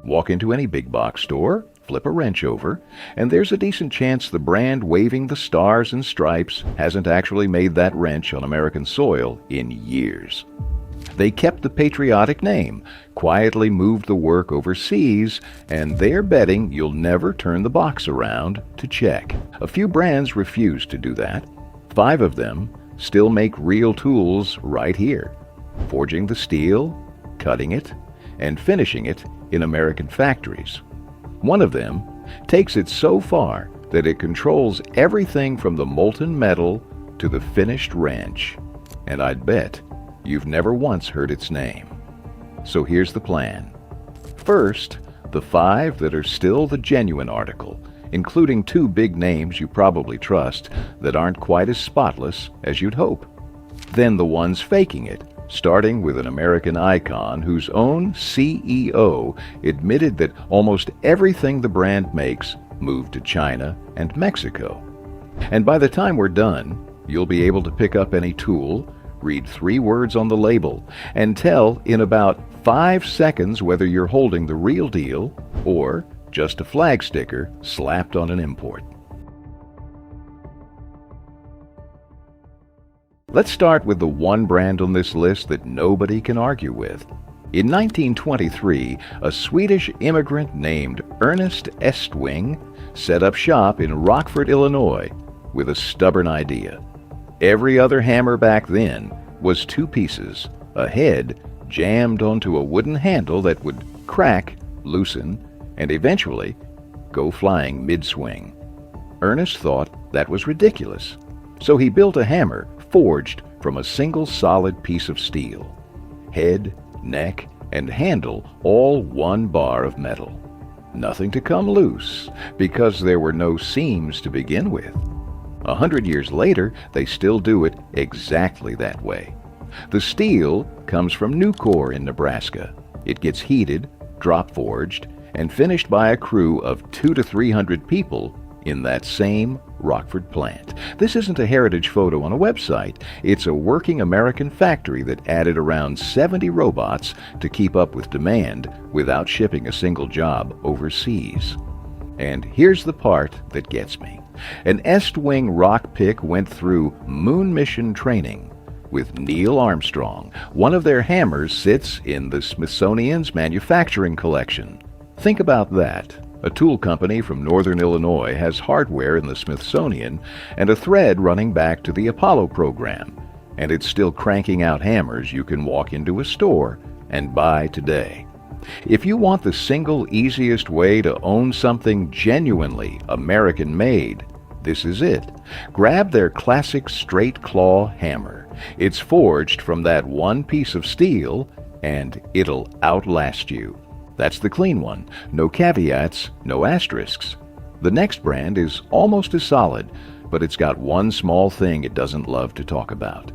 Walk into any big box store, flip a wrench over, and there's a decent chance the brand waving the stars and stripes hasn't actually made that wrench on American soil in years. They kept the patriotic name, quietly moved the work overseas, and they're betting you'll never turn the box around to check. A few brands refuse to do that. 5 of them still make real tools right here, forging the steel, cutting it, and finishing it in American factories. One of them takes it so far that it controls everything from the molten metal to the finished wrench. And I'd bet you've never once heard its name. So here's the plan. First, the 5 that are still the genuine article, including 2 big names you probably trust that aren't quite as spotless as you'd hope. Then the ones faking it, starting with an American icon whose own CEO admitted that almost everything the brand makes moved to China and Mexico. And by the time we're done, you'll be able to pick up any tool, read 3 words on the label, and tell in about 5 seconds whether you're holding the real deal or just a flag sticker slapped on an import. Let's start with the one brand on this list that nobody can argue with. In 1923, a Swedish immigrant named Ernest Estwing set up shop in Rockford, Illinois, with a stubborn idea. Every other hammer back then was 2 pieces, a head jammed onto a wooden handle that would crack, loosen, and eventually go flying mid-swing. Ernest thought that was ridiculous, so he built a hammer forged from a single solid piece of steel. Head, neck, and handle all 1 bar of metal. Nothing to come loose, because there were no seams to begin with. 100 years later, they still do it exactly that way. The steel comes from Nucor in Nebraska. It gets heated, drop forged, and finished by a crew of 200 to 300 people in that same Rockford plant. This isn't a heritage photo on a website. It's a working American factory that added around 70 robots to keep up with demand without shipping a single job overseas. And here's the part that gets me. An Estwing rock pick went through moon mission training with Neil Armstrong. One of their hammers sits in the Smithsonian's manufacturing collection. Think about that. A tool company from northern Illinois has hardware in the Smithsonian and a thread running back to the Apollo program, and it's still cranking out hammers you can walk into a store and buy today. If you want the single easiest way to own something genuinely American-made, this is it. Grab their classic straight claw hammer. It's forged from that 1 piece of steel, and it'll outlast you. That's the clean one. No caveats, no asterisks. The next brand is almost as solid, but it's got one small thing it doesn't love to talk about.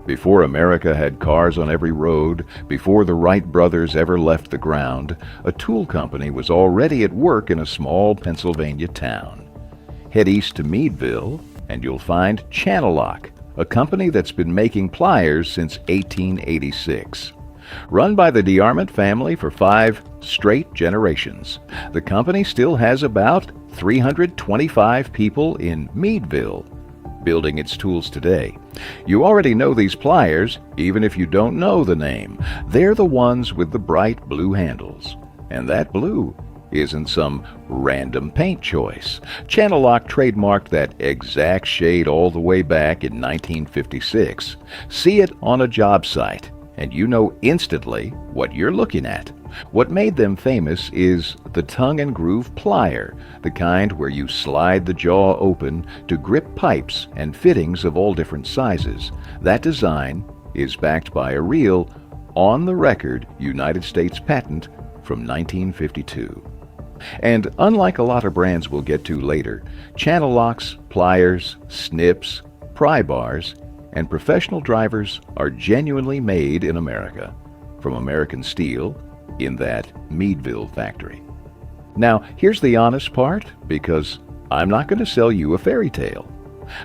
Before America had cars on every road, before the Wright brothers ever left the ground, a tool company was already at work in a small Pennsylvania town. Head east to Meadville, and you'll find Channellock, a company that's been making pliers since 1886. Run by the DeArmond family for 5 straight generations, the company still has about 325 people in Meadville building its tools today. You already know these pliers, even if you don't know the name. They're the ones with the bright blue handles. And that blue isn't some random paint choice. Channellock trademarked that exact shade all the way back in 1956. See it on a job site, and you know instantly what you're looking at. What made them famous is the tongue and groove plier, the kind where you slide the jaw open to grip pipes and fittings of all different sizes. That design is backed by a real, on-the-record United States patent from 1952. And unlike a lot of brands we'll get to later, Channellocks, pliers, snips, pry bars, and professional drivers are genuinely made in America, from American steel in that Meadville factory. Now, here's the honest part, because I'm not going to sell you a fairy tale.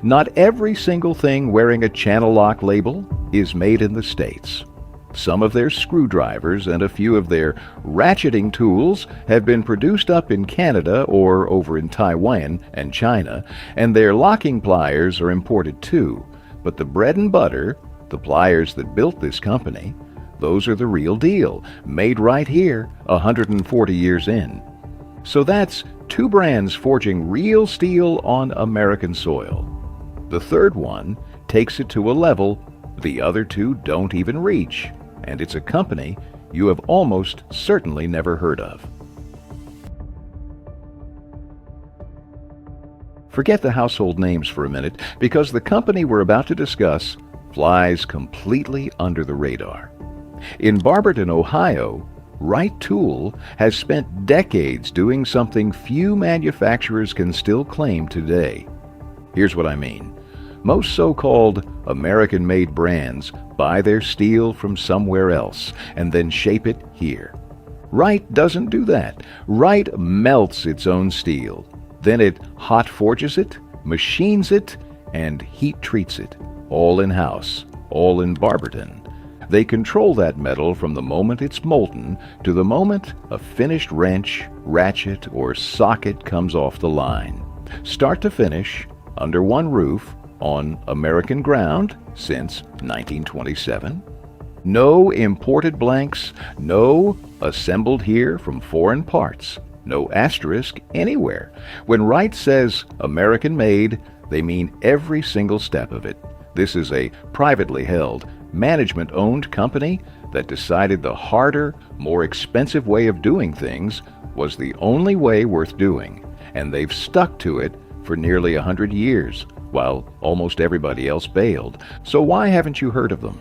Not every single thing wearing a Channellock label is made in the States. Some of their screwdrivers and a few of their ratcheting tools have been produced up in Canada or over in Taiwan and China, and their locking pliers are imported too. But the bread and butter, the pliers that built this company, those are the real deal, made right here 140 years in. So that's two brands forging real steel on American soil. The third one takes it to a level the other two don't even reach, and it's a company you have almost certainly never heard of. Forget the household names for a minute, because the company we're about to discuss flies completely under the radar. In Barberton, Ohio, Wright Tool has spent decades doing something few manufacturers can still claim today. Here's what I mean. Most so-called American-made brands buy their steel from somewhere else and then shape it here. Wright doesn't do that. Wright melts its own steel. Then it hot forges it, machines it, and heat treats it. All in-house, all in Barberton. They control that metal from the moment it's molten to the moment a finished wrench, ratchet, or socket comes off the line. Start to finish, under one roof, on American ground since 1927. No imported blanks, no assembled here from foreign parts, no asterisk anywhere. When Wright says American made, they mean every single step of it. This is a privately held, management-owned company that decided the harder, more expensive way of doing things was the only way worth doing, and they've stuck to it for nearly 100 years, while almost everybody else bailed. So why haven't you heard of them?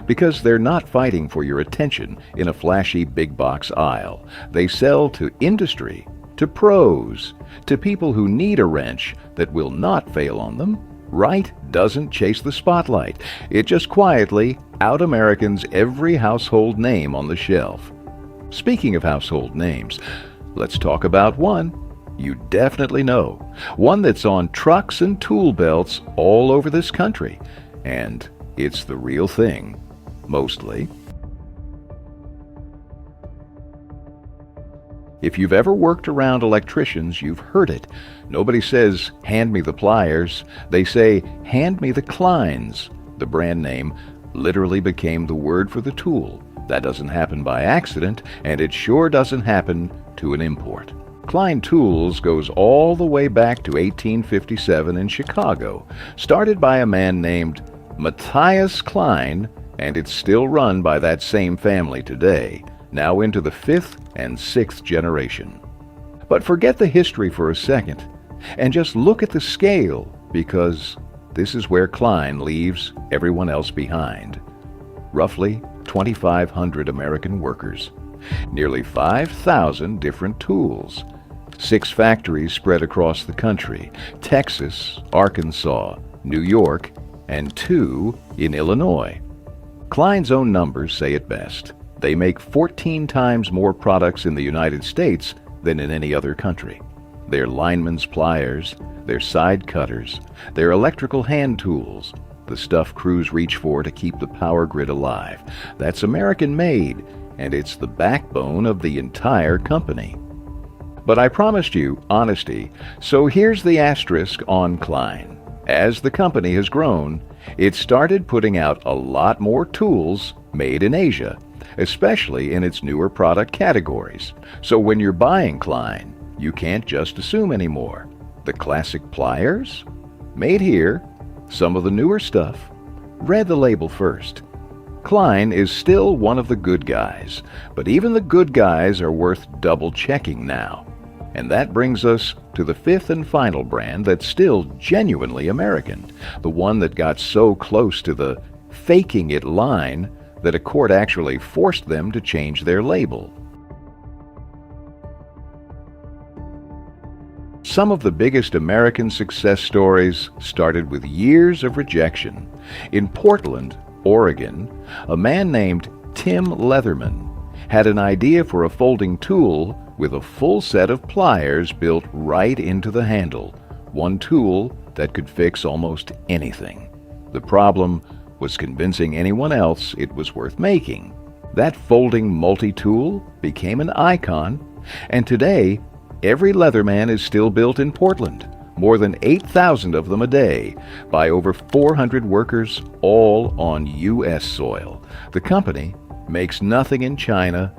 Because they're not fighting for your attention in a flashy big box aisle. They sell to industry, to pros, to people who need a wrench that will not fail on them. Wright doesn't chase the spotlight. It just quietly out-Americans every household name on the shelf. Speaking of household names, let's talk about one you definitely know. One that's on trucks and tool belts all over this country. And it's the real thing, mostly. If you've ever worked around electricians, you've heard it. Nobody says, "Hand me the pliers." They say, "Hand me the Kleins." The brand name literally became the word for the tool. That doesn't happen by accident, and it sure doesn't happen to an import. Klein Tools goes all the way back to 1857 in Chicago, started by a man named Matthias Klein, and it's still run by that same family today, now into the 5th and 6th generation. But forget the history for a second, and just look at the scale, because this is where Klein leaves everyone else behind. Roughly 2,500 American workers, nearly 5,000 different tools, 6 factories spread across the country, Texas, Arkansas, New York, and 2 in Illinois. Klein's own numbers say it best. They make 14 times more products in the United States than in any other country. Their linemen's pliers, their side cutters, their electrical hand tools, the stuff crews reach for to keep the power grid alive. That's American made, and it's the backbone of the entire company. But I promised you honesty, so here's the asterisk on Klein. As the company has grown, it started putting out a lot more tools made in Asia, especially in its newer product categories. So when you're buying Klein, you can't just assume anymore. The classic pliers? Made here. Some of the newer stuff. Read the label first. Klein is still one of the good guys, but even the good guys are worth double-checking now. And that brings us to the 5th and final brand that's still genuinely American, the one that got so close to the faking it line that a court actually forced them to change their label. Some of the biggest American success stories started with years of rejection. In Portland, Oregon, a man named Tim Leatherman had an idea for a folding tool with a full set of pliers built right into the handle, one tool that could fix almost anything. The problem was convincing anyone else it was worth making. That folding multi-tool became an icon, and today, every Leatherman is still built in Portland, more than 8,000 of them a day, by over 400 workers, all on U.S. soil. The company makes nothing in China,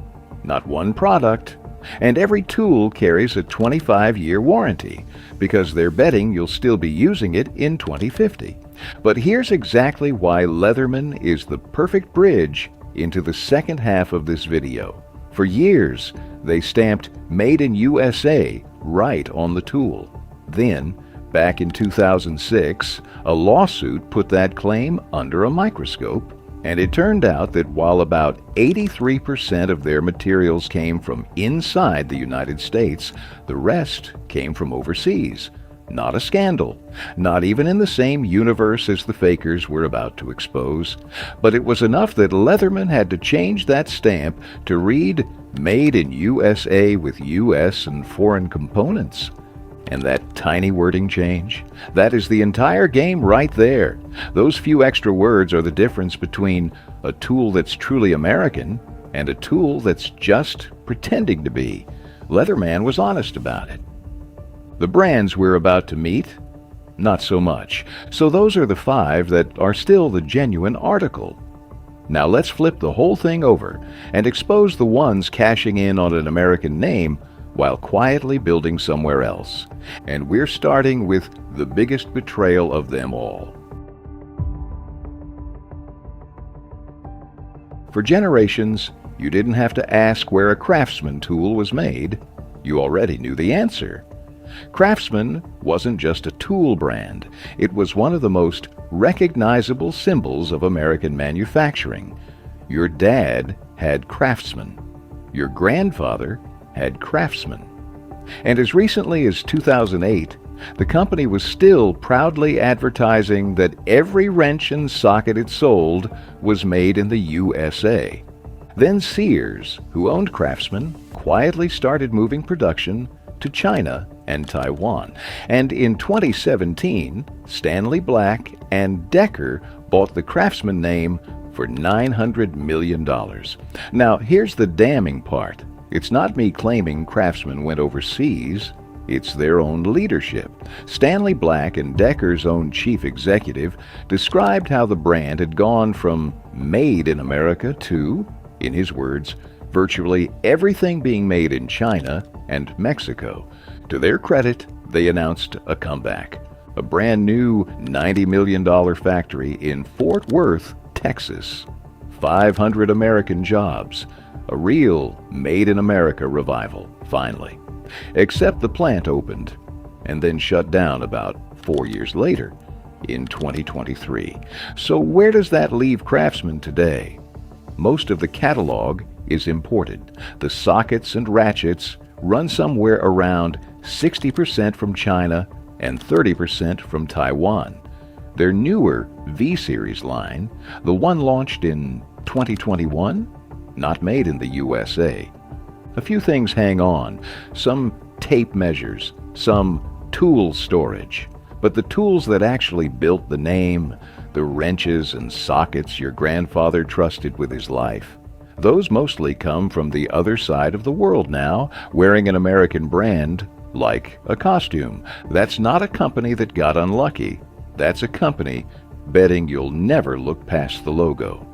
not one product, and every tool carries a 25-year warranty, because they're betting you'll still be using it in 2050. But here's exactly why Leatherman is the perfect bridge into the second half of this video. For years, they stamped Made in USA right on the tool. Then, back in 2006, a lawsuit put that claim under a microscope, and it turned out that while about 83% of their materials came from inside the United States, the rest came from overseas. Not a scandal, not even in the same universe as the fakers we're about to expose. But it was enough that Leatherman had to change that stamp to read Made in USA with U.S. and foreign components. And that tiny wording change, that is the entire game right there. Those few extra words are the difference between a tool that's truly American and a tool that's just pretending to be. Leatherman was honest about it. The brands we're about to meet, not so much. So those are the 5 that are still the genuine article. Now let's flip the whole thing over and expose the ones cashing in on an American name while quietly building somewhere else. And we're starting with the biggest betrayal of them all. For generations, you didn't have to ask where a Craftsman tool was made. You already knew the answer. Craftsman wasn't just a tool brand. It was one of the most recognizable symbols of American manufacturing. Your dad had Craftsman. Your grandfather had Craftsman. And as recently as 2008, the company was still proudly advertising that every wrench and socket it sold was made in the USA. Then Sears, who owned Craftsman, quietly started moving production to China and Taiwan. And in 2017, Stanley Black and Decker bought the Craftsman name for $900 million. Now, here's the damning part. It's not me claiming Craftsman went overseas. It's their own leadership. Stanley Black and Decker's own chief executive described how the brand had gone from made in America to, in his words, virtually everything being made in China and Mexico. To their credit, they announced a comeback. A brand new $90 million factory in Fort Worth, Texas. 500 American jobs. A real Made in America revival, finally. Except the plant opened and then shut down about 4 years later, in 2023. So where does that leave Craftsman today? Most of the catalog is imported. The sockets and ratchets run somewhere around 60% from China and 30% from Taiwan. Their newer V-Series line, the one launched in 2021, not made in the USA. A few things hang on, some tape measures, some tool storage, but the tools that actually built the name, the wrenches and sockets your grandfather trusted with his life, those mostly come from the other side of the world now, wearing an American brand like a costume. That's not a company that got unlucky. That's a company betting you'll never look past the logo.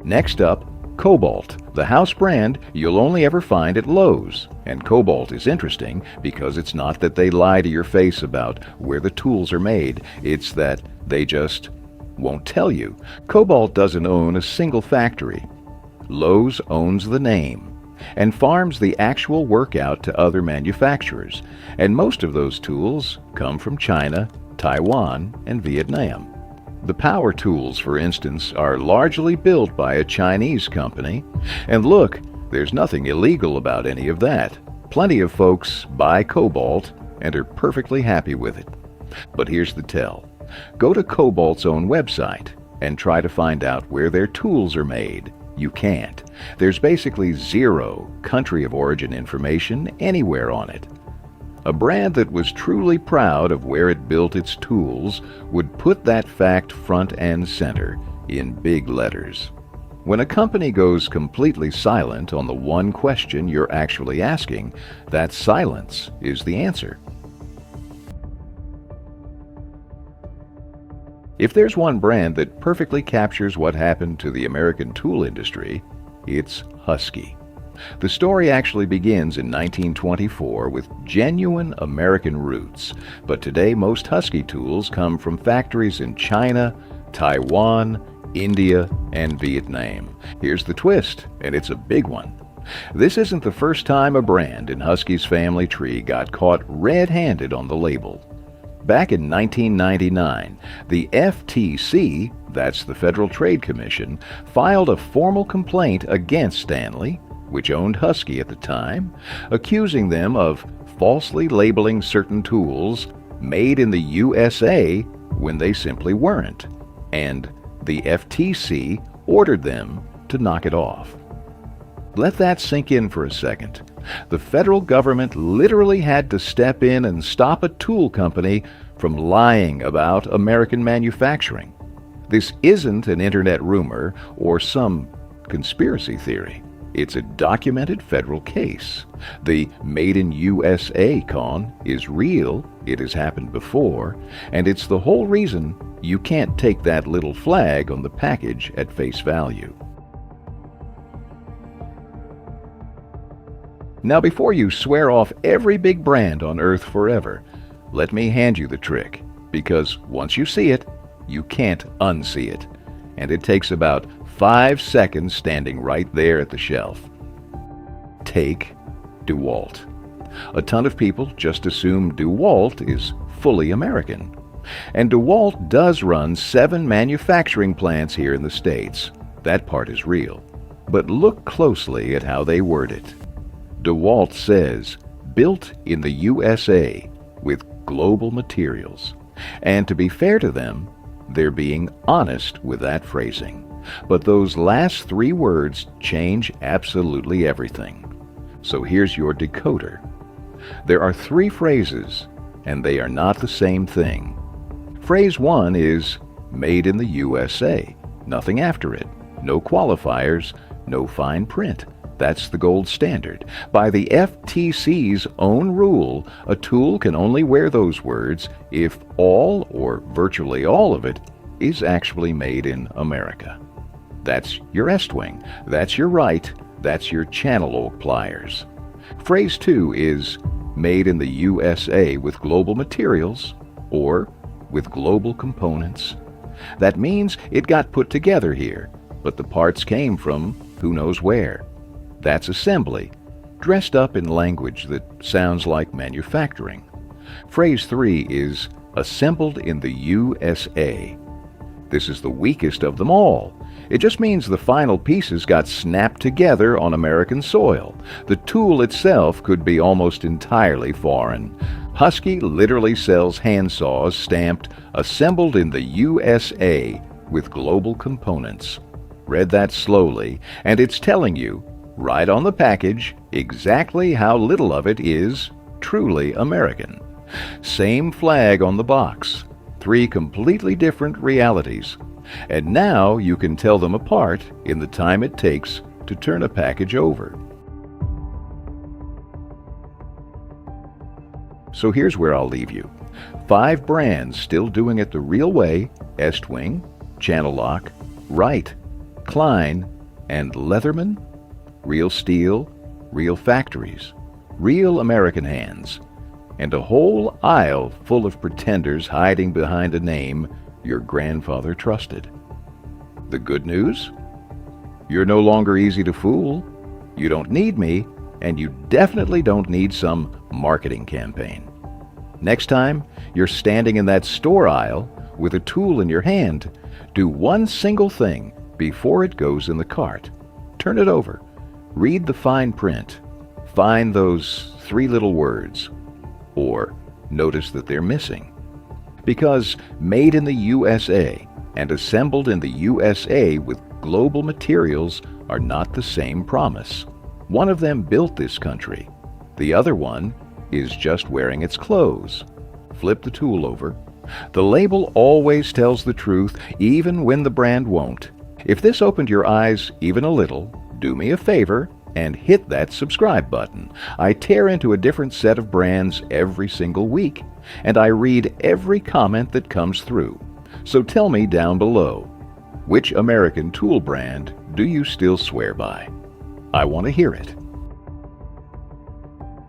Next up, Cobalt, the house brand you'll only ever find at Lowe's. And Cobalt is interesting because it's not that they lie to your face about where the tools are made, it's that they just won't tell you. Cobalt doesn't own a single factory. Lowe's owns the name and farms the actual work out to other manufacturers, and most of those tools come from China, Taiwan, and Vietnam. The power tools, for instance, are largely built by a Chinese company, and look, there's nothing illegal about any of that. Plenty of folks buy Cobalt and are perfectly happy with it. But here's the tell. Go to Cobalt's own website and try to find out where their tools are made. You can't. There's basically zero country of origin information anywhere on it. A brand that was truly proud of where it built its tools would put that fact front and center in big letters. When a company goes completely silent on the one question you're actually asking, that silence is the answer. If there's one brand that perfectly captures what happened to the American tool industry, it's Husky. The story actually begins in 1924 with genuine American roots, but today most Husky tools come from factories in China, Taiwan, India, and Vietnam. Here's the twist, and it's a big one. This isn't the first time a brand in Husky's family tree got caught red-handed on the label. Back in 1999, the FTC, that's the Federal Trade Commission, filed a formal complaint against Stanley, which owned Husky at the time, accusing them of falsely labeling certain tools made in the USA when they simply weren't, and the FTC ordered them to knock it off. Let that sink in for a second. The federal government literally had to step in and stop a tool company from lying about American manufacturing. This isn't an internet rumor or some conspiracy theory. It's a documented federal case. The Made in USA con is real, it has happened before, and it's the whole reason you can't take that little flag on the package at face value. Now, before you swear off every big brand on earth forever, let me hand you the trick, because once you see it, you can't unsee it, and it takes about 5 seconds standing right there at the shelf. Take DeWalt. A ton of people just assume DeWalt is fully American. And DeWalt does run 7 manufacturing plants here in the States. That part is real. But look closely at how they word it. DeWalt says, built in the USA with global materials. And to be fair to them, they're being honest with that phrasing. But those last 3 words change absolutely everything. So here's your decoder. There are 3 phrases, and they are not the same thing. Phrase 1 is made in the USA. Nothing after it. No qualifiers, no fine print. That's the gold standard. By the FTC's own rule, a tool can only wear those words if all or virtually all of it is actually made in America. That's your Estwing, that's your Wright, that's your channel oak pliers. Phrase 2 is made in the USA with global materials or with global components. That means it got put together here, but the parts came from who knows where. That's assembly, dressed up in language that sounds like manufacturing. Phrase 3 is assembled in the USA. This is the weakest of them all. It just means the final pieces got snapped together on American soil. The tool itself could be almost entirely foreign. Husky literally sells handsaws stamped assembled in the USA with global components. Read that slowly, and it's telling you, right on the package, exactly how little of it is truly American. Same flag on the box. 3 completely different realities. And now you can tell them apart in the time it takes to turn a package over. So here's where I'll leave you. 5 brands still doing it the real way: Estwing, Channel Lock, Wright, Klein, and Leatherman. Real steel, real factories, real American hands, and a whole aisle full of pretenders hiding behind a name your grandfather trusted. The good news? You're no longer easy to fool. You don't need me, and you definitely don't need some marketing campaign. Next time you're standing in that store aisle with a tool in your hand, do one single thing before it goes in the cart. Turn it over. Read the fine print. Find those 3 little words. Or notice that they're missing. Because made in the USA and assembled in the USA with global materials are not the same promise. One of them built this country. The other one is just wearing its clothes. Flip the tool over. The label always tells the truth, even when the brand won't. If this opened your eyes even a little, do me a favor and hit that subscribe button. I tear into a different set of brands every single week, and I read every comment that comes through. So tell me down below, which American tool brand do you still swear by? I want to hear it.